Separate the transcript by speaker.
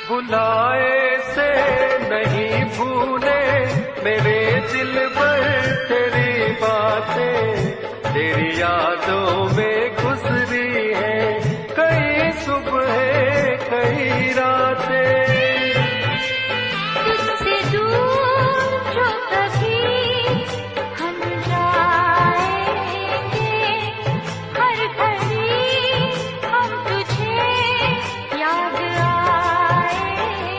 Speaker 1: बुलाए से नहीं भूले मेरे दिल पर तेरी बातें, तेरी यादों में